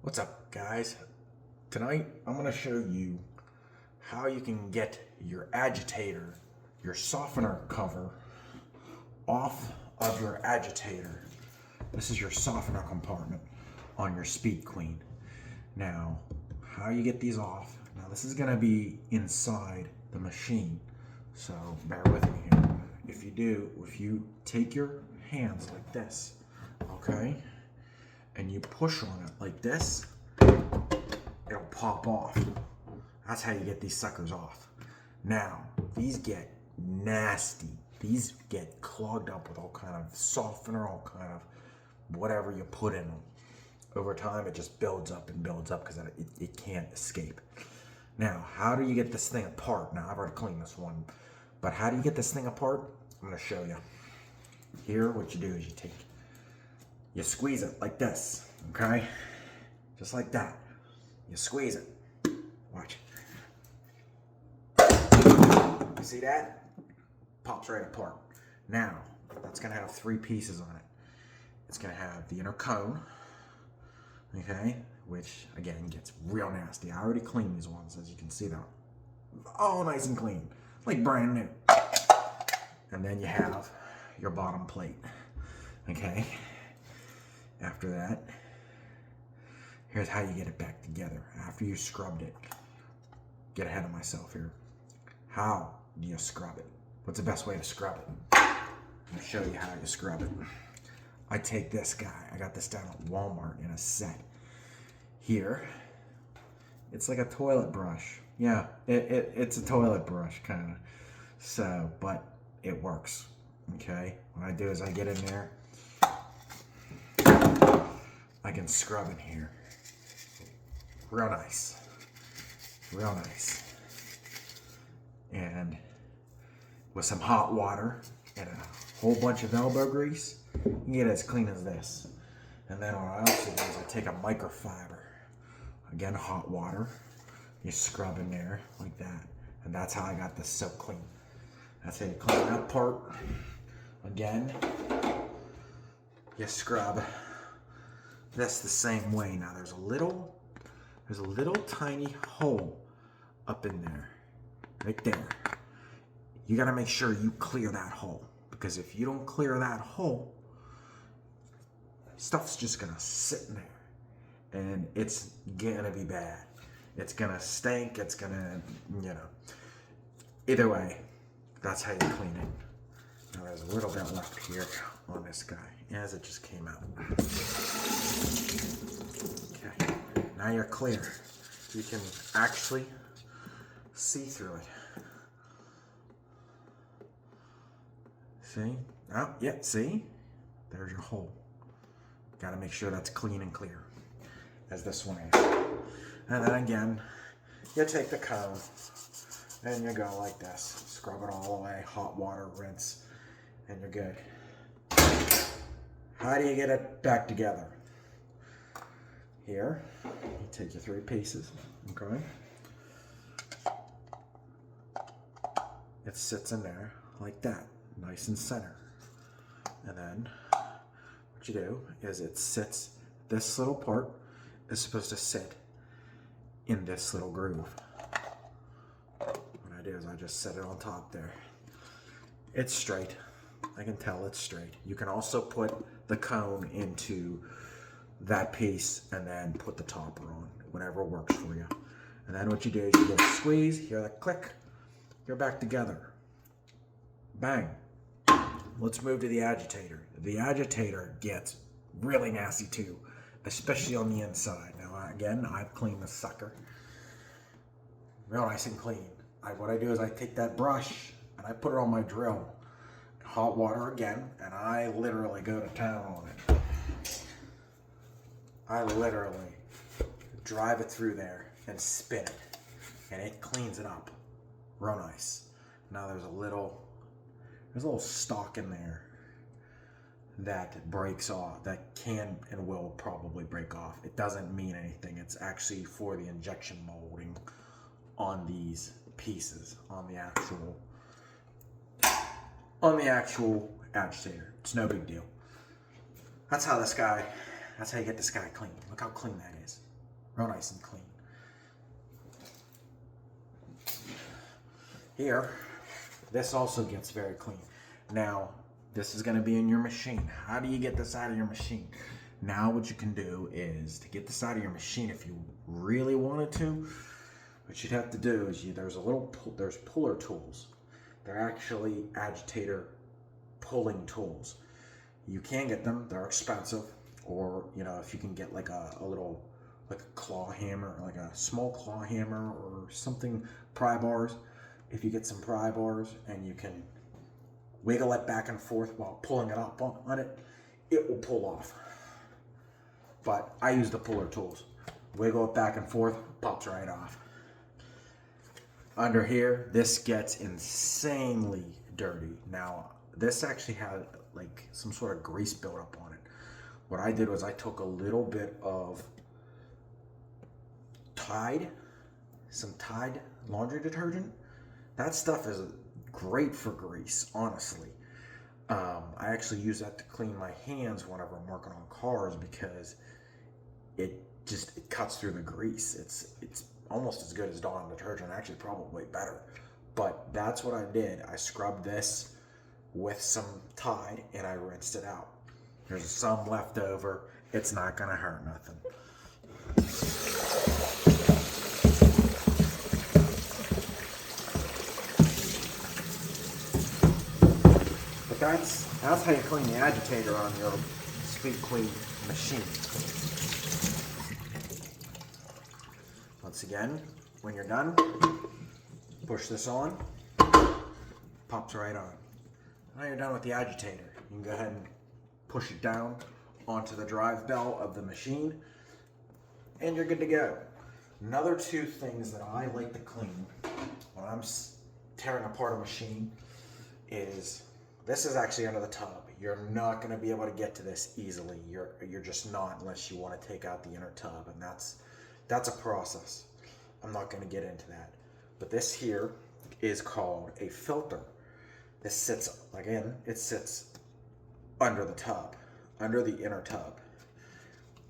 What's up, guys? Tonight I'm going to show you how you can get your agitator, your softener cover, off of your agitator. This is your softener compartment on your Speed Queen. Now, how you get these off? Now, this is going to be inside the machine, so bear with me here. If you take your hands like this, okay, and you push on it like this, it'll pop off. That's how you get these suckers off. Now, these get nasty. These get clogged up with all kind of softener, all kind of whatever you put in them. Over time, it just builds up and builds up because it can't escape. Now, how do you get this thing apart? Now, I've already cleaned this one, but how do you get this thing apart? I'm going to show you. Here, what you do is you squeeze it like this, okay? Just like that. You squeeze it. Watch. You see that? Pops right apart. Now, that's gonna have three pieces on it. It's gonna have the inner cone, okay? Which, again, gets real nasty. I already cleaned these ones, as you can see them. All nice and clean, like brand new. And then you have your bottom plate, okay? After that, here's how you get it back together. After you scrubbed it, get ahead of myself here. How do you scrub it? What's the best way to scrub it? I'm gonna show you how you scrub it. I take this guy. I got this down at Walmart in a set. Here, it's like a toilet brush. Yeah, it's a toilet brush kind of. So, but it works. Okay. What I do is I get in there. I can scrub in here. Real nice. Real nice. And with some hot water and a whole bunch of elbow grease, you can get it as clean as this. And then what I also do is I take a microfiber. Again, hot water. You scrub in there like that. And that's how I got this so clean. That's how you clean that part. Again, you scrub this the same way. Now there's a little tiny hole up in there, right there. You gotta make sure you clear that hole, because if you don't clear that hole, stuff's just gonna sit in there and it's gonna be bad. It's gonna stink, it's gonna, Either way, that's how you clean it. Now there's a little bit left here on this guy as it just came out. Okay, now you're clear. You can actually see through it. See? Oh, yeah, see? There's your hole. Gotta make sure that's clean and clear, as this one is. And then again, you take the cone and you go like this. Scrub it all the way, hot water, rinse, and you're good. How do you get it back together? Here, you take your three pieces, okay? It sits in there like that, nice and center. And then what you do is this little part is supposed to sit in this little groove. What I do is I just set it on top there. It's straight. I can tell it's straight. You can also put the cone into that piece and then put the topper on, whatever works for you. And then what you do is you give a squeeze, hear that click, you're back together. Bang. Let's move to the agitator. The agitator gets really nasty too, especially on the inside. Now again, I've cleaned the sucker. Real nice and clean. What I do is I take that brush and I put it on my drill. Hot water again, and I literally go to town on it. I literally drive it through there and spin it, and it cleans it up real nice. Now there's a little stalk in there that breaks off, that can and will probably break off. It doesn't mean anything. It's actually for the injection molding on these pieces, on the actual agitator. It's no big deal. That's how you get this guy clean. Look how clean that is. real nice and clean. Here, this also gets very clean. Now, this is going to be in your machine. How do you get this out of your machine? Now what you can do is, to get this out of your machine, if you really wanted to, what you'd have to do is, there's puller tools. They're actually agitator pulling tools. You can get them, they're expensive, or if you can get like a claw hammer, like a small claw hammer or something, pry bars. If you get some pry bars and you can wiggle it back and forth while pulling it up on it, it will pull off. But I use the puller tools. Wiggle it back and forth, pops right off. Under here, this gets insanely dirty. Now, this actually had like some sort of grease buildup on it. What I did was I took a little bit of some Tide laundry detergent. That stuff is great for grease, honestly. I actually use that to clean my hands whenever I'm working on cars because it cuts through the grease. It's almost as good as Dawn detergent, actually probably better. But that's what I did. I scrubbed this with some Tide and I rinsed it out. There's some left over. It's not gonna hurt nothing. But that's how you clean the agitator on your Speed Queen machine. Once again, when you're done, push this on, pops right on. Now you're done with the agitator. You can go ahead and push it down onto the drive bell of the machine, and you're good to go. Another two things that I like to clean when I'm tearing apart a machine is, this is actually under the tub. You're not going to be able to get to this easily. You're just not, unless you want to take out the inner tub, and that's a process. I'm not going to get into that. But this here is called a filter. This sits, again, it sits under the tub, under the inner tub.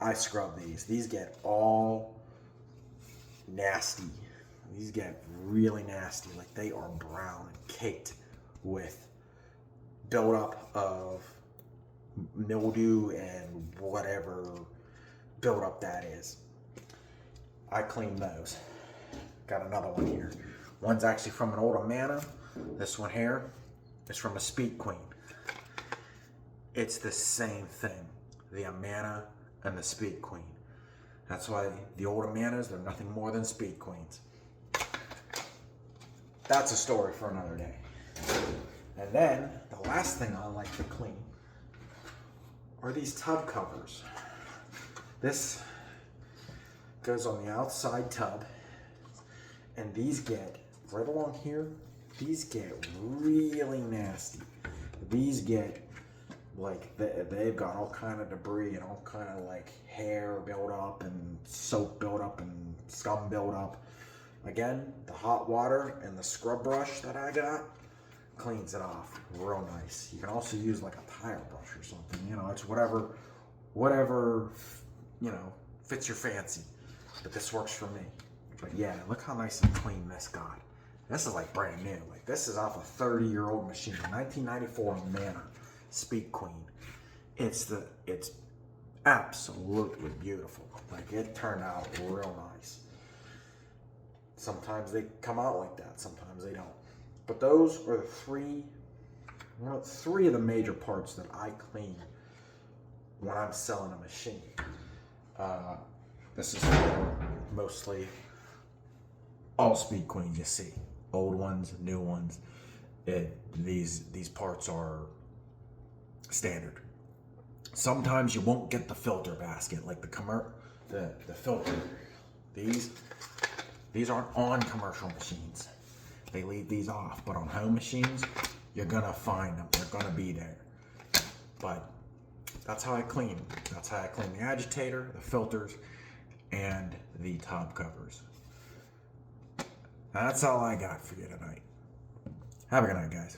I scrub these. These get all nasty. These get really nasty. Like, they are brown and caked with buildup of mildew and whatever buildup that is. I clean those. Got another one here. One's actually from an old Amana. This one here is from a Speed Queen. It's the same thing, the Amana and the Speed Queen. That's why the old Amanas, they're nothing more than Speed Queens. That's a story for another day. And then, the last thing I like to clean are these tub covers. This goes on the outside tub, and these get, right along here, these get really nasty. These get, like, they've got all kind of debris and all kind of, like, hair build up and soap build up and scum build up. Again, the hot water and the scrub brush that I got cleans it off real nice. You can also use like a tire brush or something, it's whatever, fits your fancy. But this works for me. But yeah, look how nice and clean this got. This is like brand new. Like, this is off a 30-year-old machine, 1994 Amana Speed Queen. It's absolutely beautiful. Like, it turned out real nice. Sometimes they come out like that, sometimes they don't. But those are the three of the major parts that I clean when I'm selling a machine. This is mostly all Speed Queens you see. Old ones, new ones. These parts are standard. Sometimes you won't get the filter basket, like the filter. These aren't on commercial machines. They leave these off, but on home machines, you're gonna find them. They're gonna be there. But that's how I clean. That's how I clean the agitator, the filters, and the top covers. That's all I got for you tonight. Have a good night, guys.